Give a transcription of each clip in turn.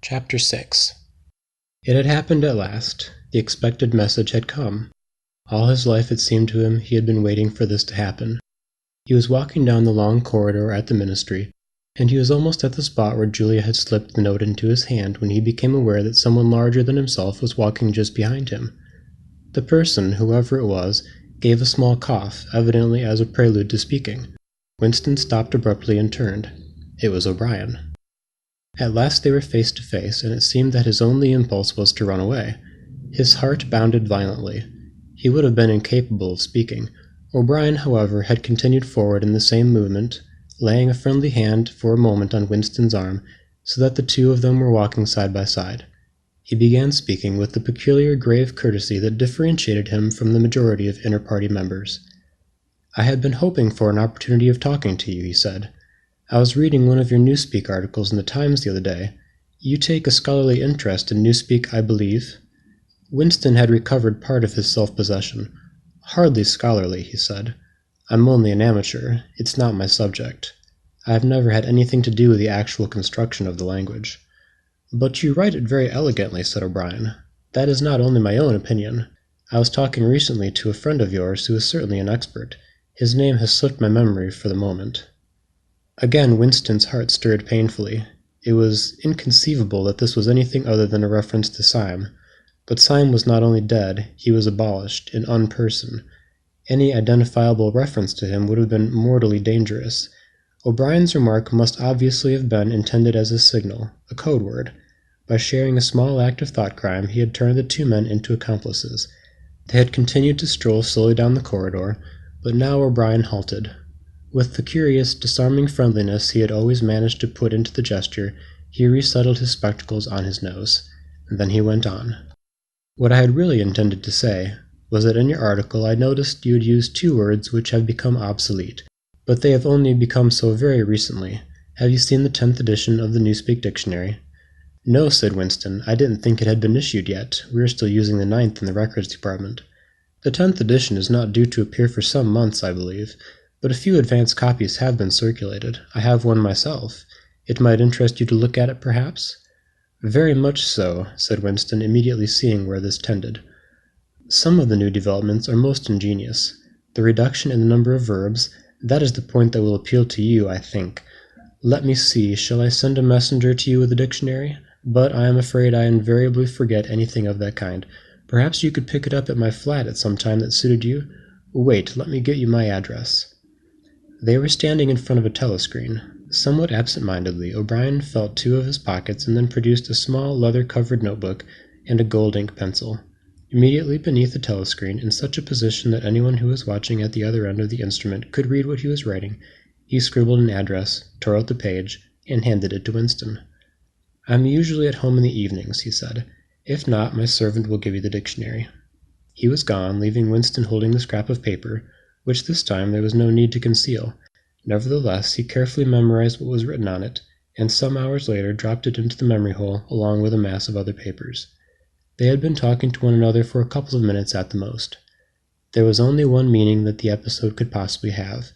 Chapter 6. It had happened at last. The expected message had come. All his life it seemed to him he had been waiting for this to happen. He was walking down the long corridor at the ministry, and he was almost at the spot where Julia had slipped the note into his hand when he became aware that someone larger than himself was walking just behind him. The person, whoever it was, gave a small cough, evidently as a prelude to speaking. Winston stopped abruptly and turned. It was O'Brien. At last they were face to face, and it seemed that his only impulse was to run away. His heart bounded violently. He would have been incapable of speaking. O'Brien, however, had continued forward in the same movement, laying a friendly hand for a moment on Winston's arm, so that the two of them were walking side by side. He began speaking with the peculiar grave courtesy that differentiated him from the majority of inter-party members. "I had been hoping for an opportunity of talking to you," he said. "I was reading one of your Newspeak articles in the Times the other day. You take a scholarly interest in Newspeak, I believe?" Winston had recovered part of his self-possession. "Hardly scholarly," he said. "I'm only an amateur. It's not my subject. I have never had anything to do with the actual construction of the language." "But you write it very elegantly," said O'Brien. "That is not only my own opinion. I was talking recently to a friend of yours who is certainly an expert. His name has slipped my memory for the moment." Again Winston's heart stirred painfully. It was inconceivable that this was anything other than a reference to Syme. But Syme was not only dead, he was abolished, an unperson. Any identifiable reference to him would have been mortally dangerous. O'Brien's remark must obviously have been intended as a signal, a code word. By sharing a small act of thought crime, he had turned the two men into accomplices. They had continued to stroll slowly down the corridor, but now O'Brien halted. With the curious, disarming friendliness he had always managed to put into the gesture, he resettled his spectacles on his nose. And then he went on. "What I had really intended to say was that in your article I noticed you had used two words which have become obsolete, but they have only become so very recently. Have you seen the 10th edition of the Newspeak Dictionary?" "No," said Winston. "I didn't think it had been issued yet. We are still using the 9th in the records department." "The 10th edition is not due to appear for some months, I believe. But a few advance copies have been circulated. I have one myself. It might interest you to look at it, perhaps?" "Very much so," said Winston, immediately seeing where this tended. "Some of the new developments are most ingenious. The reduction in the number of verbs, that is the point that will appeal to you, I think. Let me see, shall I send a messenger to you with a dictionary? But I am afraid I invariably forget anything of that kind. Perhaps you could pick it up at my flat at some time that suited you? Wait, let me get you my address." They were standing in front of a telescreen. Somewhat absent-mindedly, O'Brien felt two of his pockets and then produced a small leather-covered notebook and a gold ink pencil. Immediately beneath the telescreen, in such a position that anyone who was watching at the other end of the instrument could read what he was writing, he scribbled an address, tore out the page, and handed it to Winston. "I'm usually at home in the evenings," he said. "If not, my servant will give you the dictionary." He was gone, leaving Winston holding the scrap of paper, which this time there was no need to conceal. Nevertheless, he carefully memorized what was written on it, and some hours later dropped it into the memory hole along with a mass of other papers. They had been talking to one another for a couple of minutes at the most. There was only one meaning that the episode could possibly have.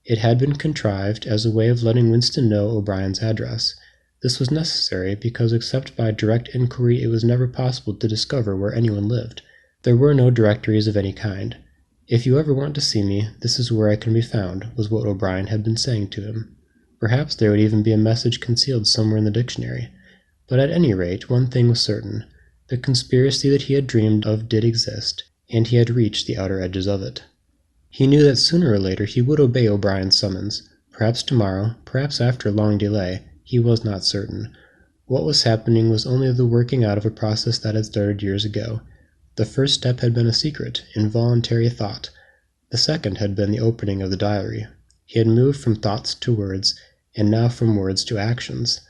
It had been contrived as a way of letting Winston know O'Brien's address. This was necessary because except by direct inquiry it was never possible to discover where anyone lived. There were no directories of any kind. "If you ever want to see me, this is where I can be found," was what O'Brien had been saying to him. Perhaps there would even be a message concealed somewhere in the dictionary. But at any rate, one thing was certain. The conspiracy that he had dreamed of did exist, and he had reached the outer edges of it. He knew that sooner or later he would obey O'Brien's summons. Perhaps tomorrow, perhaps after a long delay, he was not certain. What was happening was only the working out of a process that had started years ago. The first step had been a secret, involuntary thought. The second had been the opening of the diary. He had moved from thoughts to words, and now from words to actions.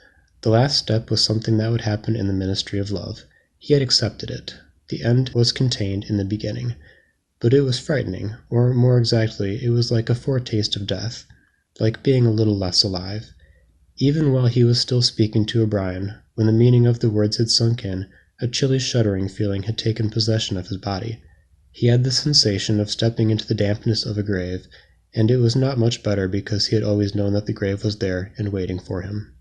The last step was something that would happen in the ministry of love. He had accepted it. The end was contained in the beginning. But it was frightening, or more exactly, it was like a foretaste of death, like being a little less alive. Even while he was still speaking to O'Brien, when the meaning of the words had sunk in, a chilly shuddering feeling had taken possession of his body. He had the sensation of stepping into the dampness of a grave, and it was not much better because he had always known that the grave was there and waiting for him.